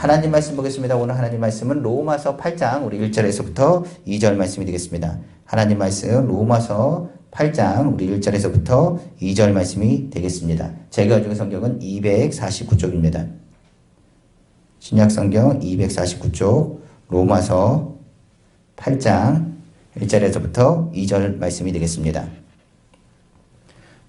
하나님 말씀 보겠습니다. 오늘 하나님 말씀은 로마서 8장 우리 1절에서부터 2절 말씀이 되겠습니다. 하나님 말씀 로마서 8장 우리 1절에서부터 2절 말씀이 되겠습니다. 제가 가지고 성경은 249쪽입니다. 신약성경 249쪽 로마서 8장 1절에서부터 2절 말씀이 되겠습니다.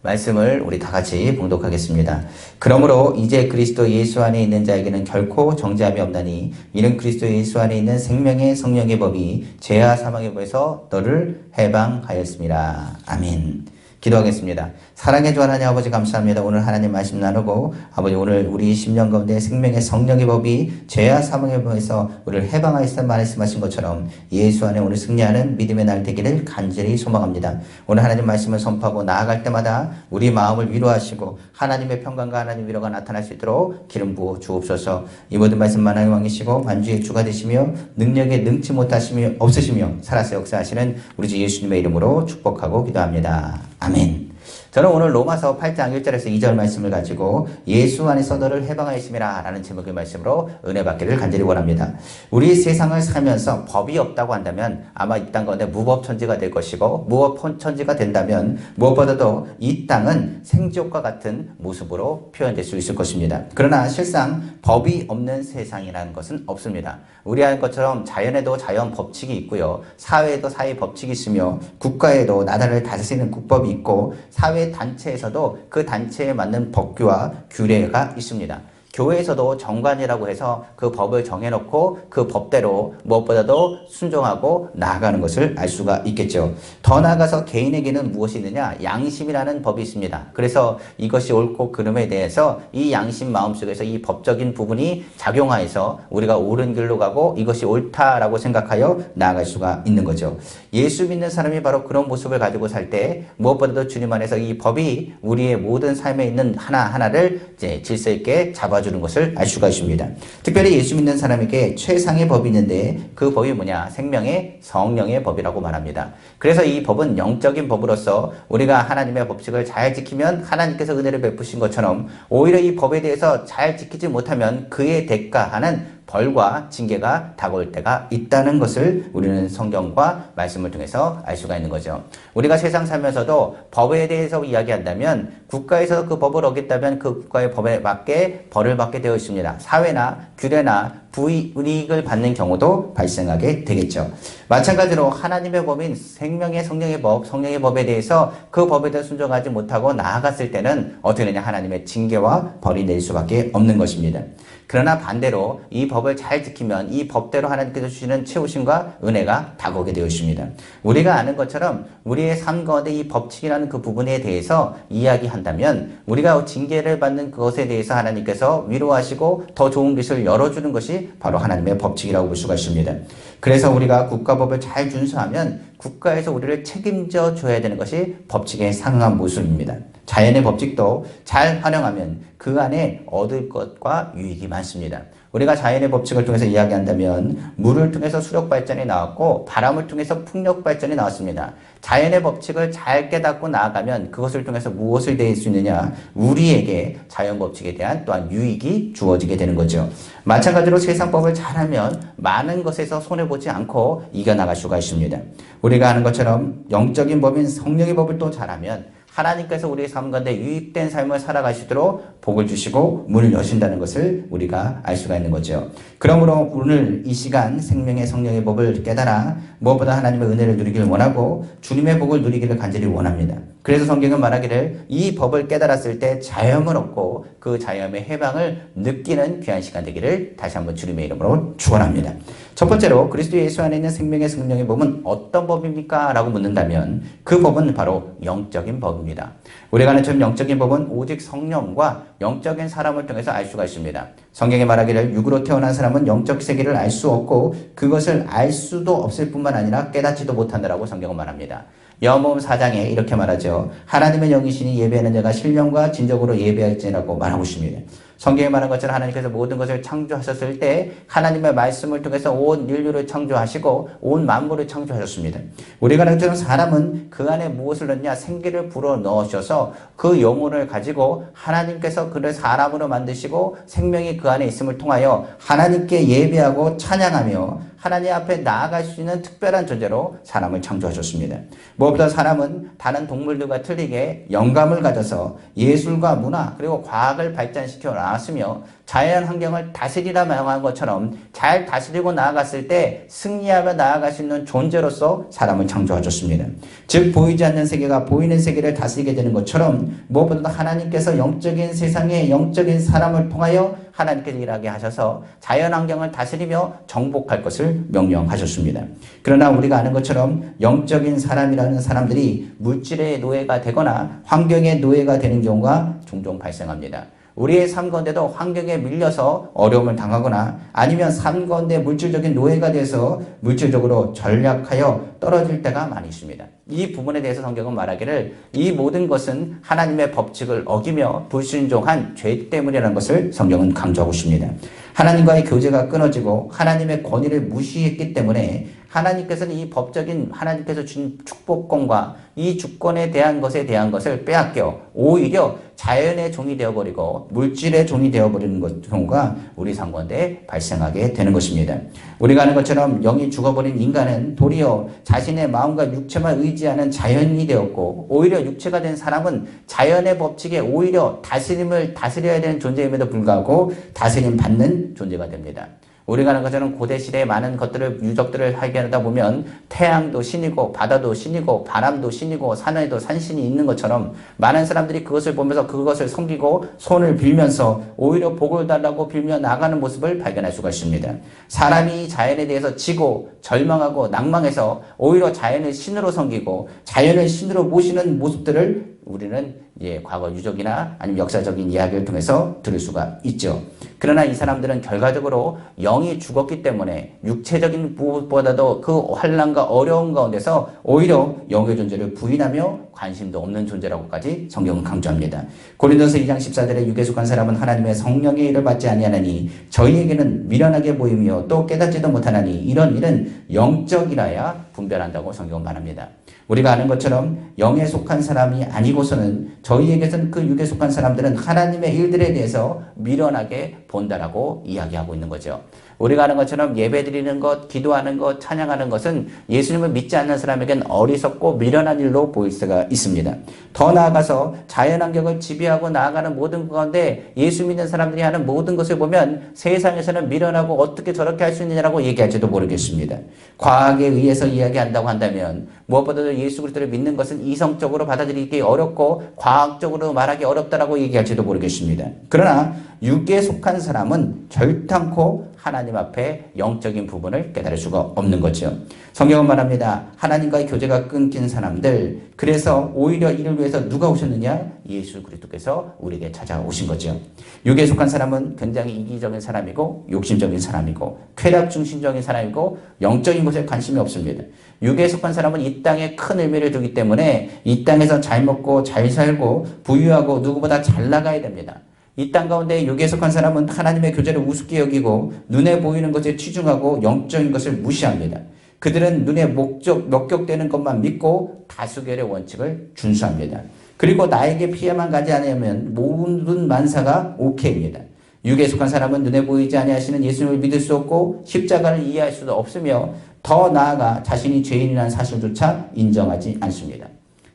말씀을 우리 다 같이 봉독하겠습니다. 그러므로 이제 그리스도 예수 안에 있는 자에게는 결코 정죄함이 없나니 이는 그리스도 예수 안에 있는 생명의 성령의 법이 죄와 사망의 법에서 너를 해방하였습니다. 아멘. 기도하겠습니다. 사랑해 주 하나님 아버지 감사합니다. 오늘 하나님 말씀 나누고 아버지 오늘 우리 심령 가운데 생명의 성령의 법이 죄와 사망의 법에서 우리를 해방하였다 말씀하신 것처럼 예수 안에 오늘 승리하는 믿음의 날 되기를 간절히 소망합니다. 오늘 하나님 말씀을 선포하고 나아갈 때마다 우리 마음을 위로하시고 하나님의 평강과 하나님 위로가 나타날 수 있도록 기름 부어 주옵소서. 이 모든 말씀 만왕의 왕이시고 만주의 주가 되시며 능력에 능치 못하시며 없으시며 살아서 역사하시는 우리 주 예수님의 이름으로 축복하고 기도합니다. 아멘. 저는 오늘 로마서 8장 1절에서 2절 말씀을 가지고 예수 안에서 너를 해방하였음이라 라는 제목의 말씀으로 은혜 받기를 간절히 원합니다. 우리 세상을 살면서 법이 없다고 한다면 아마 이 땅 가운데 무법천지가 될 것이고 무법천지가 된다면 무엇보다도 이 땅은 생지옥과 같은 모습으로 표현될 수 있을 것입니다. 그러나 실상 법이 없는 세상이라는 것은 없습니다. 우리 아는 것처럼 자연에도 자연 법칙이 있고요. 사회에도 사회 법칙이 있으며 국가에도 나라를 다스리는 국법이 있고 사회 단체에서도 그 단체에 맞는 법규와 규례가 있습니다. 교회에서도 정관이라고 해서 그 법을 정해놓고 그 법대로 무엇보다도 순종하고 나아가는 것을 알 수가 있겠죠. 더 나아가서 개인에게는 무엇이 있느냐? 양심이라는 법이 있습니다. 그래서 이것이 옳고 그름에 대해서 이 양심 마음속에서 이 법적인 부분이 작용하여서 우리가 옳은 길로 가고 이것이 옳다라고 생각하여 나아갈 수가 있는 거죠. 예수 믿는 사람이 바로 그런 모습을 가지고 살 때 무엇보다도 주님 안에서 이 법이 우리의 모든 삶에 있는 하나하나를 이제 질서 있게 잡아주는 것을 알 수가 있습니다. 특별히 예수 믿는 사람에게 최상의 법이 있는데 그 법이 뭐냐? 생명의 성령의 법이라고 말합니다. 그래서 이 법은 영적인 법으로서 우리가 하나님의 법칙을 잘 지키면 하나님께서 은혜를 베푸신 것처럼 오히려 이 법에 대해서 잘 지키지 못하면 그에 대가하는 벌과 징계가 다가올 때가 있다는 것을 우리는 성경과 말씀을 통해서 알 수가 있는 거죠. 우리가 세상 살면서도 법에 대해서 이야기한다면 국가에서 그 법을 어겼다면 그 국가의 법에 맞게 벌을 받게 되어 있습니다. 사회나 규례나 불이익을 받는 경우도 발생하게 되겠죠. 마찬가지로 하나님의 법인 생명의 성령의 법, 성령의 법에 대해서 그 법에 대해 순종하지 못하고 나아갔을 때는 어떻게 되냐? 하나님의 징계와 벌이 낼 수밖에 없는 것입니다. 그러나 반대로 이 법을 잘 지키면 이 법대로 하나님께서 주시는 채우심과 은혜가 다가오게 되어 있습니다. 우리가 아는 것처럼 우리의 삶 가운데 이 법칙이라는 그 부분에 대해서 이야기한다면 우리가 징계를 받는 그것에 대해서 하나님께서 위로하시고 더 좋은 것을 열어주는 것이 바로 하나님의 법칙이라고 볼 수가 있습니다. 그래서 우리가 국가법을 잘 준수하면 국가에서 우리를 책임져 줘야 되는 것이 법칙에 상응한 모습입니다. 자연의 법칙도 잘 활용하면 그 안에 얻을 것과 유익이 많습니다. 우리가 자연의 법칙을 통해서 이야기한다면 물을 통해서 수력 발전이 나왔고 바람을 통해서 풍력 발전이 나왔습니다. 자연의 법칙을 잘 깨닫고 나아가면 그것을 통해서 무엇을 낼 수 있느냐? 우리에게 자연 법칙에 대한 또한 유익이 주어지게 되는 거죠. 마찬가지로 세상 법을 잘하면 많은 것에서 손해보지 않고 이겨나갈 수가 있습니다. 우리가 아는 것처럼 영적인 법인 성령의 법을 또 잘하면 하나님께서 우리의 삶 가운데 유익된 삶을 살아가시도록 복을 주시고 문을 여신다는 것을 우리가 알 수가 있는 거죠. 그러므로 오늘 이 시간 생명의 성령의 법을 깨달아 무엇보다 하나님의 은혜를 누리기를 원하고 주님의 복을 누리기를 간절히 원합니다. 그래서 성경은 말하기를 이 법을 깨달았을 때 자유함을 얻고 그 자유함의 해방을 느끼는 귀한 시간 되기를 다시 한번 주님의 이름으로 축원합니다. 첫 번째로 그리스도 예수 안에 있는 생명의 성령의 법은 어떤 법입니까? 라고 묻는다면 그 법은 바로 영적인 법입니다. 우리가 아는 좀 영적인 법은 오직 성령과 영적인 사람을 통해서 알 수가 있습니다. 성경에 말하기를 육으로 태어난 사람은 영적 세계를 알 수 없고 그것을 알 수도 없을 뿐만 아니라 깨닫지도 못한다라고 성경은 말합니다. 요한복음 4장에 이렇게 말하죠. 하나님의 영이시니 예배하는 자가 신령과 진정으로 예배할지라고 말하고 있습니다. 성경에 말한 것처럼 하나님께서 모든 것을 창조하셨을 때 하나님의 말씀을 통해서 온 인류를 창조하시고 온 만물을 창조하셨습니다. 우리가 알는 것처럼 사람은 그 안에 무엇을 넣냐? 생기를 불어 넣으셔서 그 영혼을 가지고 하나님께서 그를 사람으로 만드시고 생명이 그 안에 있음을 통하여 하나님께 예배하고 찬양하며 하나님 앞에 나아갈 수 있는 특별한 존재로 사람을 창조하셨습니다. 무엇보다 사람은 다른 동물들과 틀리게 영감을 가져서 예술과 문화 그리고 과학을 발전시켜 나왔으며 자연 환경을 다스리라 명한 것처럼 잘 다스리고 나아갔을 때 승리하며 나아갈 수 있는 존재로서 사람을 창조하셨습니다. 즉 보이지 않는 세계가 보이는 세계를 다스리게 되는 것처럼 무엇보다 하나님께서 영적인 세상에 영적인 사람을 통하여 하나님께서 일하게 하셔서 자연 환경을 다스리며 정복할 것을 명령하셨습니다. 그러나 우리가 아는 것처럼 영적인 사람이라는 사람들이 물질의 노예가 되거나 환경의 노예가 되는 경우가 종종 발생합니다. 우리의 삶 가운데도 환경에 밀려서 어려움을 당하거나 아니면 삶 가운데 물질적인 노예가 돼서 물질적으로 전락하여 떨어질 때가 많이 있습니다. 이 부분에 대해서 성경은 말하기를 이 모든 것은 하나님의 법칙을 어기며 불순종한 죄 때문이라는 것을 성경은 강조하고 있습니다. 하나님과의 교제가 끊어지고 하나님의 권위를 무시했기 때문에 하나님께서는 이 법적인 하나님께서 준 축복권과 이 주권에 대한 것을 빼앗겨 오히려 자연의 종이 되어버리고 물질의 종이 되어버리는 경우가 우리 삶 가운데 발생하게 되는 것입니다. 우리가 아는 것처럼 영이 죽어버린 인간은 도리어 자신의 마음과 육체만 의지하는 자연이 되었고 오히려 육체가 된 사람은 자연의 법칙에 오히려 다스려야 되는 존재임에도 불구하고 다스림 받는 존재가 됩니다. 우리가 아는 것처럼 고대 시대에 많은 것들을 유적들을 발견하다 보면 태양도 신이고 바다도 신이고 바람도 신이고 산에도 산신이 있는 것처럼 많은 사람들이 그것을 보면서 그것을 섬기고 손을 빌면서 오히려 복을 달라고 빌며 나가는 모습을 발견할 수가 있습니다. 사람이 자연에 대해서 지고 절망하고 낭망해서 오히려 자연을 신으로 섬기고 자연을 신으로 모시는 모습들을 우리는 과거 유적이나 아니면 역사적인 이야기를 통해서 들을 수가 있죠. 그러나 이 사람들은 결과적으로 영이 죽었기 때문에 육체적인 무엇보다도 그 환난과 어려움 가운데서 오히려 영의 존재를 부인하며 관심도 없는 존재라고까지 성경은 강조합니다. 고린도서 2장 14절에 육에 속한 사람은 하나님의 성령의 일을 받지 아니하나니 저희에게는 미련하게 보이며 또 깨닫지도 못하나니 이런 일은 영적이라야 분별한다고 성경은 말합니다. 우리가 아는 것처럼 영에 속한 사람이 아니고서는 저희에게서는 그 육에 속한 사람들은 하나님의 일들에 대해서 미련하게 본다라고 이야기하고 있는 거죠. 우리가 아는 것처럼 예배드리는 것, 기도하는 것, 찬양하는 것은 예수님을 믿지 않는 사람에겐 어리석고 미련한 일로 보일 수가 있습니다. 더 나아가서 자연환경을 지배하고 나아가는 모든 가운데 예수 믿는 사람들이 하는 모든 것을 보면 세상에서는 미련하고 어떻게 저렇게 할 수 있느냐라고 얘기할지도 모르겠습니다. 과학에 의해서 이야기한다고 한다면 무엇보다도 예수 그리스도를 믿는 것은 이성적으로 받아들이기 어렵고 과학적으로 말하기 어렵다라고 얘기할지도 모르겠습니다. 그러나 육에 속한 사람은 절단코 하나님 앞에 영적인 부분을 깨달을 수가 없는 거죠. 성경은 말합니다. 하나님과의 교제가 끊긴 사람들, 그래서 오히려 이를 위해서 누가 오셨느냐? 예수 그리스도께서 우리에게 찾아오신 거죠. 육에 속한 사람은 굉장히 이기적인 사람이고 욕심적인 사람이고 쾌락 중심적인 사람이고 영적인 것에 관심이 없습니다. 육에 속한 사람은 이 땅에 큰 의미를 두기 때문에 이 땅에서 잘 먹고 잘 살고 부유하고 누구보다 잘 나가야 됩니다. 이 땅 가운데 육에 속한 사람은 하나님의 교제를 우습게 여기고 눈에 보이는 것에 치중하고 영적인 것을 무시합니다. 그들은 눈에 목격되는 것만 믿고 다수결의 원칙을 준수합니다. 그리고 나에게 피해만 가지 않으면 모든 만사가 오케이입니다. 육에 속한 사람은 눈에 보이지 아니하시는 예수님을 믿을 수 없고 십자가를 이해할 수도 없으며 더 나아가 자신이 죄인이라는 사실조차 인정하지 않습니다.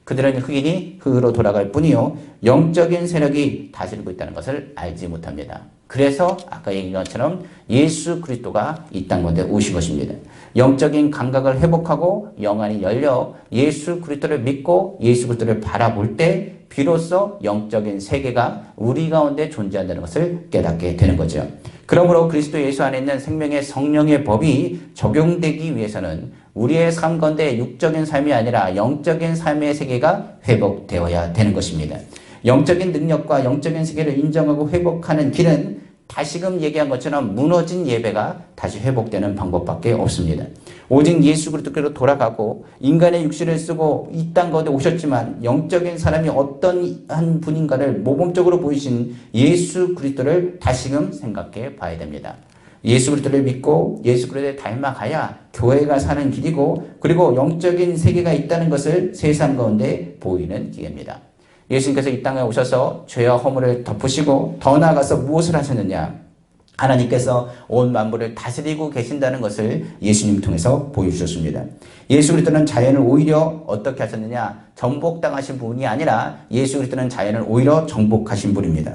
그들은 흑인이 흑으로 돌아갈 뿐이요 영적인 세력이 다스리고 있다는 것을 알지 못합니다. 그래서 아까 얘기한 것처럼 예수 그리스도가 이 땅 가운데 오신 것입니다. 영적인 감각을 회복하고 영안이 열려 예수 그리스도를 믿고 예수 그리스도를 바라볼 때 비로소 영적인 세계가 우리 가운데 존재한다는 것을 깨닫게 되는 거죠. 그러므로 그리스도 예수 안에 있는 생명의 성령의 법이 적용되기 위해서는 우리의 삶 가운데 육적인 삶이 아니라 영적인 삶의 세계가 회복되어야 되는 것입니다. 영적인 능력과 영적인 세계를 인정하고 회복하는 길은 다시금 얘기한 것처럼 무너진 예배가 다시 회복되는 방법밖에 없습니다. 오직 예수 그리스도께로 돌아가고 인간의 육신을 쓰고 이 땅 가운데 오셨지만 영적인 사람이 어떤 한 분인가를 모범적으로 보이신 예수 그리스도를 다시금 생각해 봐야 됩니다. 예수 그리스도를 믿고 예수 그리스도를 닮아가야 교회가 사는 길이고 그리고 영적인 세계가 있다는 것을 세상 가운데 보이는 기회입니다. 예수님께서 이 땅에 오셔서 죄와 허물을 덮으시고 더 나아가서 무엇을 하셨느냐? 하나님께서 온 만물을 다스리고 계신다는 것을 예수님 통해서 보여주셨습니다. 예수 그리스도는 자연을 오히려 어떻게 하셨느냐? 정복당하신 분이 아니라 예수 그리스도는 자연을 오히려 정복하신 분입니다.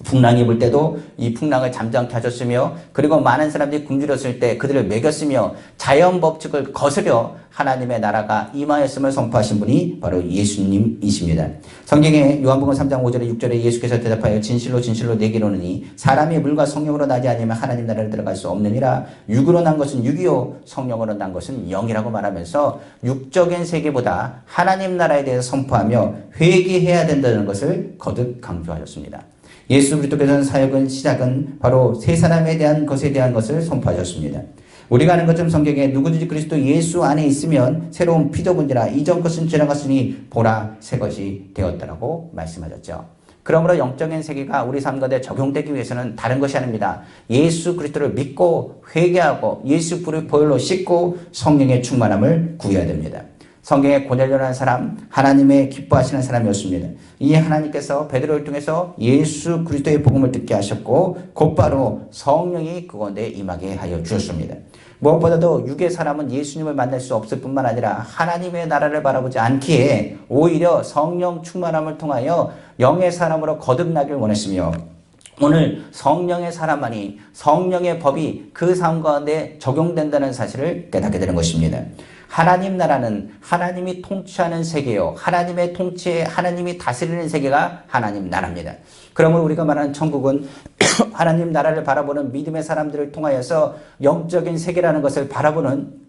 풍랑이 불 때도 이 풍랑을 잠잠케 하셨으며 그리고 많은 사람들이 굶주렸을 때 그들을 먹였으며 자연 법칙을 거스려 하나님의 나라가 임하였음을 선포하신 분이 바로 예수님이십니다. 성경에 요한복음 3장 5절에 6절에 예수께서 대답하여 진실로 진실로 내게 이르노니 사람이 물과 성령으로 나지 아니하면 하나님 나라를 들어갈 수 없느니라. 육으로 난 것은 육이요 성령으로 난 것은 영이라고 말하면서 육적인 세계보다 하나님 나라에 대해서 선포하며 회개해야 된다는 것을 거듭 강조하셨습니다. 예수 그리스도께서는 사역은 시작은 바로 세 사람에 대한 것에 대한 것을 선포하셨습니다. 우리가 아는 것처럼 성경에 누구든지 그리스도 예수 안에 있으면 새로운 피조물이라 이전 것은 지나갔으니 보라 새 것이 되었다라고 말씀하셨죠. 그러므로 영적인 세계가 우리 삶 가운데 적용되기 위해서는 다른 것이 아닙니다. 예수 그리스도를 믿고 회개하고 예수 보혈로 씻고 성령의 충만함을 구해야 됩니다. 성경에 고넬료라는 사람, 하나님의 기뻐하시는 사람이었습니다. 이 하나님께서 베드로를 통해서 예수 그리스도의 복음을 듣게 하셨고 곧바로 성령이 그 가운데 임하게 하여 주셨습니다. 무엇보다도 육의 사람은 예수님을 만날 수 없을 뿐만 아니라 하나님의 나라를 바라보지 않기에 오히려 성령 충만함을 통하여 영의 사람으로 거듭나길 원했으며 오늘 성령의 사람만이 성령의 법이 그 삶 가운데 적용된다는 사실을 깨닫게 되는 것입니다. 하나님 나라는 하나님이 통치하는 세계요. 하나님의 통치에 하나님이 다스리는 세계가 하나님 나라입니다. 그러면 우리가 말하는 천국은 하나님 나라를 바라보는 믿음의 사람들을 통하여서 영적인 세계라는 것을 바라보는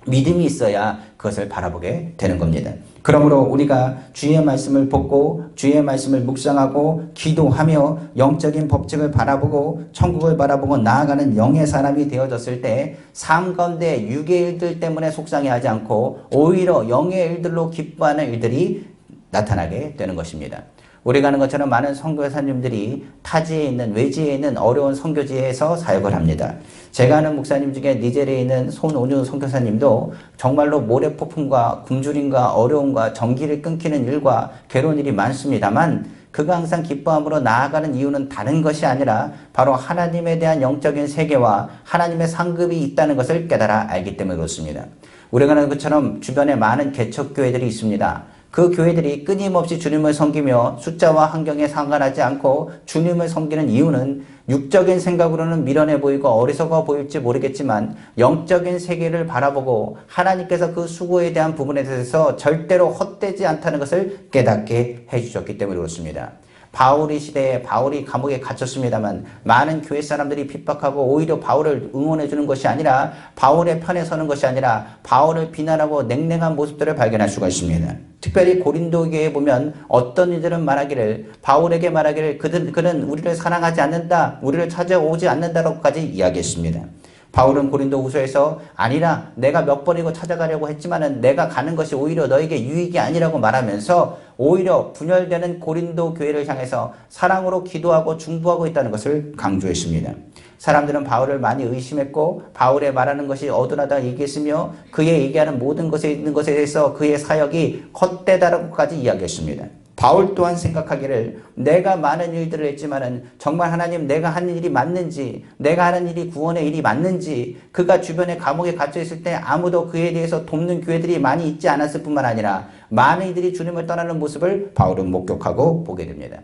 믿음이 있어야 그것을 바라보게 되는 겁니다. 그러므로 우리가 주의 말씀을 듣고 주의 말씀을 묵상하고 기도하며 영적인 법칙을 바라보고 천국을 바라보고 나아가는 영의 사람이 되어졌을 때 삶 가운데 육의 일들 때문에 속상해하지 않고 오히려 영의 일들로 기뻐하는 일들이 나타나게 되는 것입니다. 우리가 아는 것처럼 많은 선교사님들이 타지에 있는 외지에 있는 어려운 선교지에서 사역을 합니다. 제가 아는 목사님 중에 니제리아에 있는 손온유 선교사님도 정말로 모래폭풍과 굶주림과 어려움과 전기를 끊기는 일과 괴로운 일이 많습니다만 그가 항상 기뻐함으로 나아가는 이유는 다른 것이 아니라 바로 하나님에 대한 영적인 세계와 하나님의 상급이 있다는 것을 깨달아 알기 때문에 그렇습니다. 우리가 아는 것처럼 주변에 많은 개척교회들이 있습니다. 그 교회들이 끊임없이 주님을 섬기며 숫자와 환경에 상관하지 않고 주님을 섬기는 이유는 육적인 생각으로는 미련해 보이고 어리석어 보일지 모르겠지만 영적인 세계를 바라보고 하나님께서 그 수고에 대한 부분에 대해서 절대로 헛되지 않다는 것을 깨닫게 해주셨기 때문에 그렇습니다. 바울의 시대에 바울이 감옥에 갇혔습니다만 많은 교회 사람들이 핍박하고 오히려 바울을 응원해 주는 것이 아니라 바울의 편에 서는 것이 아니라 바울을 비난하고 냉랭한 모습들을 발견할 수가 있습니다. 특별히 고린도 교회에 보면 어떤 이들은 말하기를 바울에게 말하기를 그는 우리를 사랑하지 않는다, 우리를 찾아오지 않는다라고까지 이야기했습니다. 바울은 고린도 후서에서 아니라 내가 몇 번이고 찾아가려고 했지만은 내가 가는 것이 오히려 너에게 유익이 아니라고 말하면서 오히려 분열되는 고린도 교회를 향해서 사랑으로 기도하고 중보하고 있다는 것을 강조했습니다. 사람들은 바울을 많이 의심했고 바울의 말하는 것이 어두나다 얘기했으며 그의 얘기하는 모든 것에 있는 것에 대해서 그의 사역이 헛되다라고까지 이야기했습니다. 바울 또한 생각하기를 내가 많은 일들을 했지만은 정말 하나님 내가 하는 일이 맞는지 내가 하는 일이 구원의 일이 맞는지 그가 주변에 감옥에 갇혀 있을 때 아무도 그에 대해서 돕는 교회들이 많이 있지 않았을 뿐만 아니라 많은 이들이 주님을 떠나는 모습을 바울은 목격하고 보게 됩니다.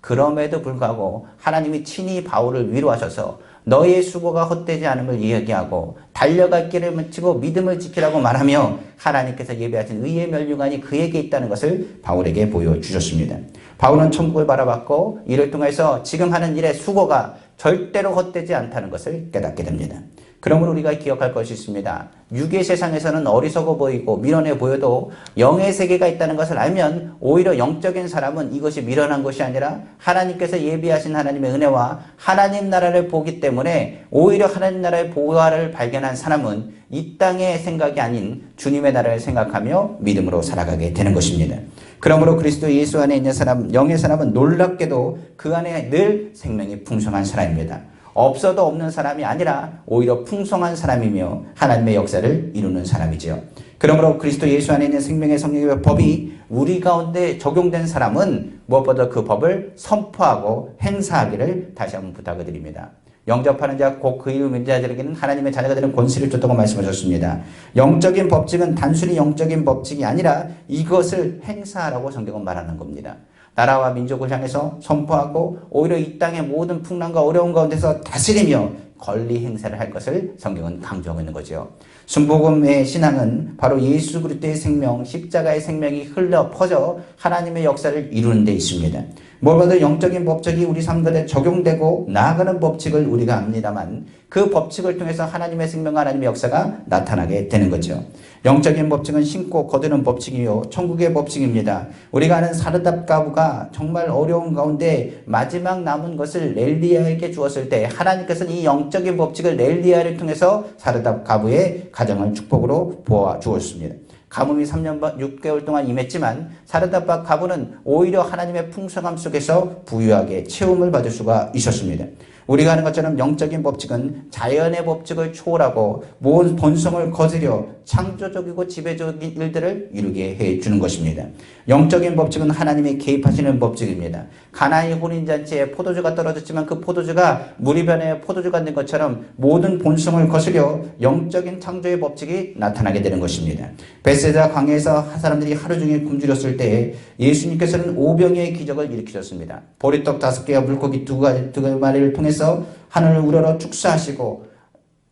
그럼에도 불구하고 하나님이 친히 바울을 위로하셔서 너의 수고가 헛되지 않음을 이야기하고 달려갈 길을 맺히고 믿음을 지키라고 말하며 하나님께서 예비하신 의의 면류관이 그에게 있다는 것을 바울에게 보여주셨습니다. 바울은 천국을 바라봤고 이를 통해서 지금 하는 일의 수고가 절대로 헛되지 않다는 것을 깨닫게 됩니다. 그러므로 우리가 기억할 것이 있습니다. 육의 세상에서는 어리석어 보이고 미련해 보여도 영의 세계가 있다는 것을 알면 오히려 영적인 사람은 이것이 미련한 것이 아니라 하나님께서 예비하신 하나님의 은혜와 하나님 나라를 보기 때문에 오히려 하나님 나라의 보화를 발견한 사람은 이 땅의 생각이 아닌 주님의 나라를 생각하며 믿음으로 살아가게 되는 것입니다. 그러므로 그리스도 예수 안에 있는 사람, 영의 사람은 놀랍게도 그 안에 늘 생명이 풍성한 사람입니다. 없어도 없는 사람이 아니라 오히려 풍성한 사람이며 하나님의 역사를 이루는 사람이지요. 그러므로 그리스도 예수 안에 있는 생명의 성령의 법이 우리 가운데 적용된 사람은 무엇보다 그 법을 선포하고 행사하기를 다시 한번 부탁을 드립니다. 영접하는 자 곧 그 이름 믿는 자들에게는 하나님의 자녀가 되는 권세를 줬다고 말씀하셨습니다. 영적인 법칙은 단순히 영적인 법칙이 아니라 이것을 행사하라고 성경은 말하는 겁니다. 나라와 민족을 향해서 선포하고 오히려 이 땅의 모든 풍랑과 어려움 가운데서 다스리며 권리 행사를 할 것을 성경은 강조하고 있는 거죠. 순복음의 신앙은 바로 예수 그리스도의 생명, 십자가의 생명이 흘러 퍼져 하나님의 역사를 이루는 데 있습니다. 무엇보다 영적인 법칙이 우리 삶 가운데 적용되고 나아가는 법칙을 우리가 압니다만 그 법칙을 통해서 하나님의 생명과 하나님의 역사가 나타나게 되는 거죠. 영적인 법칙은 신고 거두는 법칙이요 천국의 법칙입니다. 우리가 아는 사르답 가부가 정말 어려운 가운데 마지막 남은 것을 렐리야에게 주었을 때 하나님께서는 이 영적인 법칙을 렐리야를 통해서 사르답 가부의 가정을 축복으로 보아 주었습니다. 가뭄이 3년 6개월 동안 임했지만 사르답 가부는 오히려 하나님의 풍성함 속에서 부유하게 채움을 받을 수가 있었습니다. 우리가 아는 것처럼 영적인 법칙은 자연의 법칙을 초월하고 모든 본성을 거스려 창조적이고 지배적인 일들을 이루게 해주는 것입니다. 영적인 법칙은 하나님이 개입하시는 법칙입니다. 가나의 혼인잔치에 포도주가 떨어졌지만 그 포도주가 물이 변해 포도주가 된 것처럼 모든 본성을 거스려 영적인 창조의 법칙이 나타나게 되는 것입니다. 베세다 광야에서 사람들이 하루 종일 굶주렸을 때 예수님께서는 오병이의 기적을 일으키셨습니다. 보리떡 5개와 물고기 2마리를 통해서 하늘을 우러러 축사하시고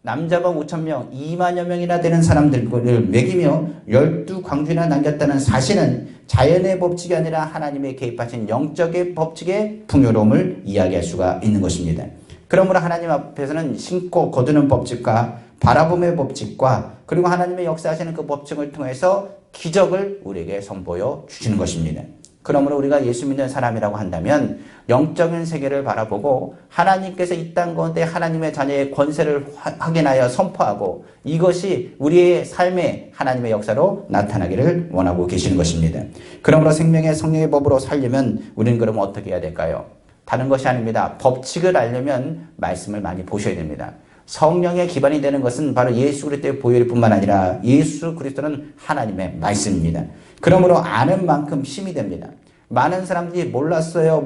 남자방 5,000명, 2만여 명이나 되는 사람들을 먹이며 12광주나 남겼다는 사실은 자연의 법칙이 아니라 하나님의 개입하신 영적의 법칙의 풍요로움을 이야기할 수가 있는 것입니다. 그러므로 하나님 앞에서는 신고 거두는 법칙과 바라봄의 법칙과 그리고 하나님의 역사하시는 그 법칙을 통해서 기적을 우리에게 선보여 주시는 것입니다. 그러므로 우리가 예수 믿는 사람이라고 한다면 영적인 세계를 바라보고 하나님께서 이 땅 가운데 하나님의 자녀의 권세를 확인하여 선포하고 이것이 우리의 삶에 하나님의 역사로 나타나기를 원하고 계시는 것입니다. 그러므로 생명의 성령의 법으로 살려면 우리는 그러면 어떻게 해야 될까요? 다른 것이 아닙니다. 법칙을 알려면 말씀을 많이 보셔야 됩니다. 성령의 기반이 되는 것은 바로 예수 그리스도의 보혈일 뿐만 아니라 예수 그리스도는 하나님의 말씀입니다. 그러므로 아는 만큼 힘이 됩니다. 많은 사람들이 몰랐어요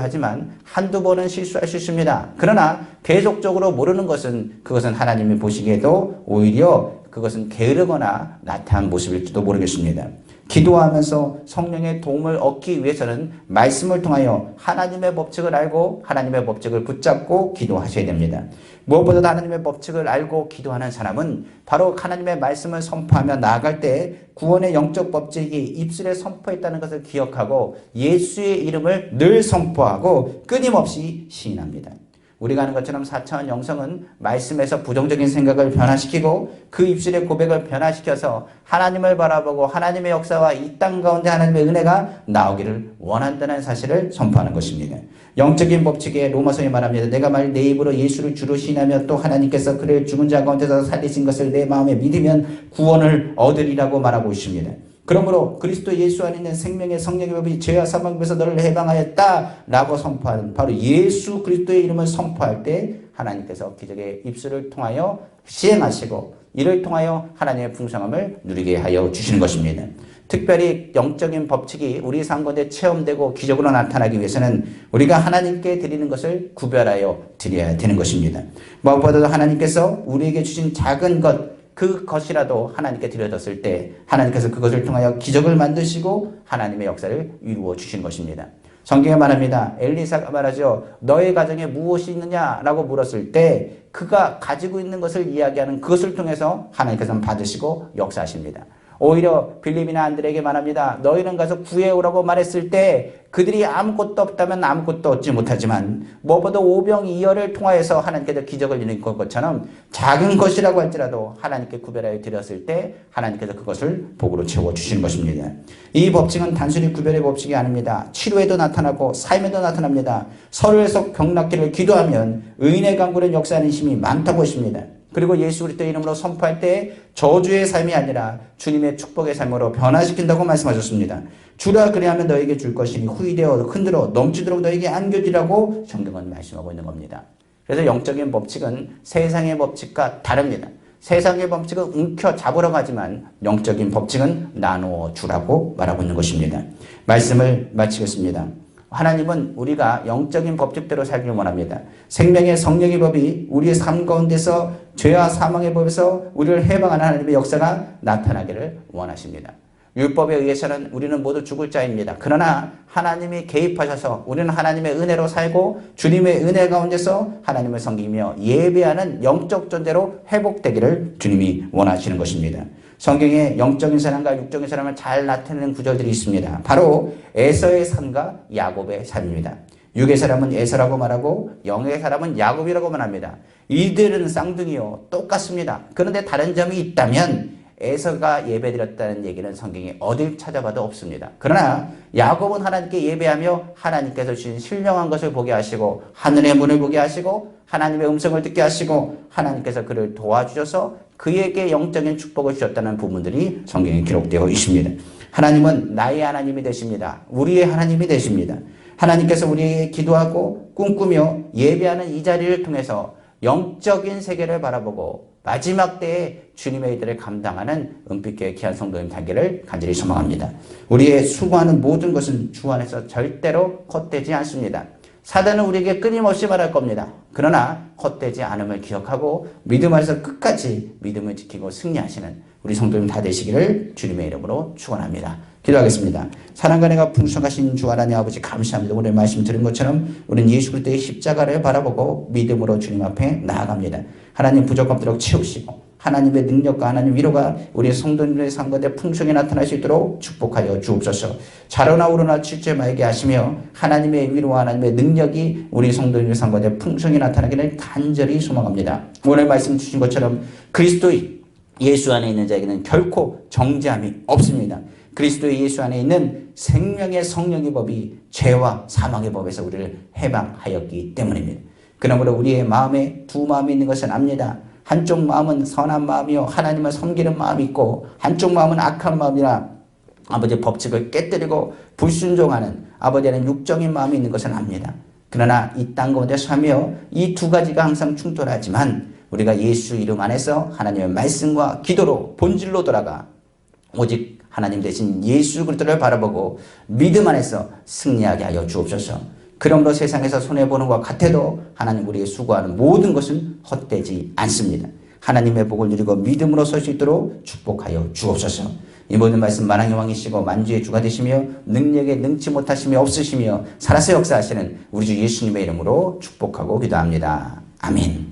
하지만 한두 번은 실수할 수 있습니다. 그러나 계속적으로 모르는 것은 그것은 하나님이 보시기에도 오히려 그것은 게으르거나 나태한 모습일지도 모르겠습니다. 기도하면서 성령의 도움을 얻기 위해서는 말씀을 통하여 하나님의 법칙을 알고 하나님의 법칙을 붙잡고 기도하셔야 됩니다. 무엇보다도 하나님의 법칙을 알고 기도하는 사람은 바로 하나님의 말씀을 선포하며 나아갈 때 구원의 영적 법칙이 입술에 선포했다는 것을 기억하고 예수의 이름을 늘 선포하고 끊임없이 시인합니다. 우리가 아는 것처럼 4차원 영성은 말씀에서 부정적인 생각을 변화시키고 그 입술의 고백을 변화시켜서 하나님을 바라보고 하나님의 역사와 이 땅 가운데 하나님의 은혜가 나오기를 원한다는 사실을 선포하는 것입니다. 영적인 법칙에 로마서에 말합니다. 내가 만일 내 입으로 예수를 주로 시인하며 또 하나님께서 그를 죽은 자 가운데서 살리신 것을 내 마음에 믿으면 구원을 얻으리라고 말하고 있습니다. 그러므로 그리스도 예수 안에 있는 생명의 성령의 법이 죄와 사망에서 너를 해방하였다라고 선포하는 바로 예수 그리스도의 이름을 선포할 때 하나님께서 기적의 입술을 통하여 시행하시고 이를 통하여 하나님의 풍성함을 누리게 하여 주시는 것입니다. 특별히 영적인 법칙이 우리 삶 가운데 체험되고 기적으로 나타나기 위해서는 우리가 하나님께 드리는 것을 구별하여 드려야 되는 것입니다. 무엇보다도 하나님께서 우리에게 주신 작은 것 그것이라도 하나님께 드려졌을 때 하나님께서 그것을 통하여 기적을 만드시고 하나님의 역사를 이루어 주신 것입니다. 성경에 말합니다. 엘리사가 말하죠. 너의 가정에 무엇이 있느냐라고 물었을 때 그가 가지고 있는 것을 이야기하는 그것을 통해서 하나님께서는 받으시고 역사하십니다. 오히려 빌립이나 안드레에게 말합니다. 너희는 가서 구해오라고 말했을 때 그들이 아무것도 없다면 아무것도 얻지 못하지만 무엇보다 오병이어를 통하여서 하나님께서 기적을 이룬 것처럼 작은 것이라고 할지라도 하나님께 구별하여 드렸을 때 하나님께서 그것을 복으로 채워주시는 것입니다. 이 법칙은 단순히 구별의 법칙이 아닙니다. 치료에도 나타나고 삶에도 나타납니다. 서로에서 병낫기를 기도하면 의인의 강구는 역사하는 힘이 많다고 했습니다. 그리고 예수 그리스도의 이름으로 선포할 때 저주의 삶이 아니라 주님의 축복의 삶으로 변화시킨다고 말씀하셨습니다. 주라 그리하면 너에게 줄 것이니 후이되어 흔들어 넘치도록 너에게 안겨주라고 성경은 말씀하고 있는 겁니다. 그래서 영적인 법칙은 세상의 법칙과 다릅니다. 세상의 법칙은 움켜잡으러 가지만 영적인 법칙은 나누어 주라고 말하고 있는 것입니다. 말씀을 마치겠습니다. 하나님은 우리가 영적인 법칙대로 살기를 원합니다. 생명의 성령의 법이 우리의 삶 가운데서 죄와 사망의 법에서 우리를 해방하는 하나님의 역사가 나타나기를 원하십니다. 율법에 의해서는 우리는 모두 죽을 자입니다. 그러나 하나님이 개입하셔서 우리는 하나님의 은혜로 살고 주님의 은혜 가운데서 하나님을 섬기며 예배하는 영적 존재로 회복되기를 주님이 원하시는 것입니다. 성경에 영적인 사람과 육적인 사람을 잘 나타내는 구절들이 있습니다. 바로 에서의 삶과 야곱의 삶입니다. 육의 사람은 에서라고 말하고 영의 사람은 야곱이라고 말합니다. 이들은 쌍둥이요 똑같습니다. 그런데 다른 점이 있다면 에서가 예배드렸다는 얘기는 성경에 어딜 찾아봐도 없습니다. 그러나 야곱은 하나님께 예배하며 하나님께서 주신 신령한 것을 보게 하시고 하늘의 문을 보게 하시고 하나님의 음성을 듣게 하시고 하나님께서 그를 도와주셔서 그에게 영적인 축복을 주셨다는 부분들이 성경에 기록되어 있습니다. 하나님은 나의 하나님이 되십니다. 우리의 하나님이 되십니다. 하나님께서 우리에게 기도하고 꿈꾸며 예배하는 이 자리를 통해서 영적인 세계를 바라보고 마지막 때에 주님의 일들을 감당하는 은빛교회 귀한 성도님 되기를 간절히 소망합니다. 우리의 수고하는 모든 것은 주 안에서 절대로 헛되지 않습니다. 사단은 우리에게 끊임없이 말할 겁니다. 그러나 헛되지 않음을 기억하고 믿음 안에서 끝까지 믿음을 지키고 승리하시는 우리 성도님 다 되시기를 주님의 이름으로 축원합니다. 기도하겠습니다. 사랑과 내가 풍성하신 주 하나님 아버지 감사합니다. 오늘 말씀 들은 것처럼 우리는 예수 그리스도의 십자가를 바라보고 믿음으로 주님 앞에 나아갑니다. 하나님 부족함도록 채우시고 하나님의 능력과 하나님 위로가 우리 성도님의 삶 가운데 풍성히 나타날 수 있도록 축복하여 주옵소서. 자로나 우러나 칠죄마에게 하시며 하나님의 위로와 하나님의 능력이 우리 성도님의 삶 가운데 풍성히 나타나기를 간절히 소망합니다. 오늘 말씀 주신 것처럼 그리스도의 예수 안에 있는 자에게는 결코 정죄함이 없습니다. 그리스도의 예수 안에 있는 생명의 성령의 법이 죄와 사망의 법에서 우리를 해방하였기 때문입니다. 그러므로 우리의 마음에 두 마음이 있는 것은 압니다. 한쪽 마음은 선한 마음이요 하나님을 섬기는 마음이 있고 한쪽 마음은 악한 마음이라 아버지의 법칙을 깨뜨리고 불순종하는 아버지는 육적인 마음이 있는 것은 압니다. 그러나 이 땅 가운데 사며 이 두 가지가 항상 충돌하지만 우리가 예수 이름 안에서 하나님의 말씀과 기도로 본질로 돌아가 오직 하나님 대신 예수 그리스도를 바라보고 믿음 안에서 승리하게 하여 주옵소서. 그러므로 세상에서 손해보는 것 같아도 하나님 우리에게 수고하는 모든 것은 헛되지 않습니다. 하나님의 복을 누리고 믿음으로 설 수 있도록 축복하여 주옵소서. 이 모든 말씀 만왕의 왕이시고 만주의 주가 되시며 능력에 능치 못하심이 없으시며 살아서 역사하시는 우리 주 예수님의 이름으로 축복하고 기도합니다. 아멘.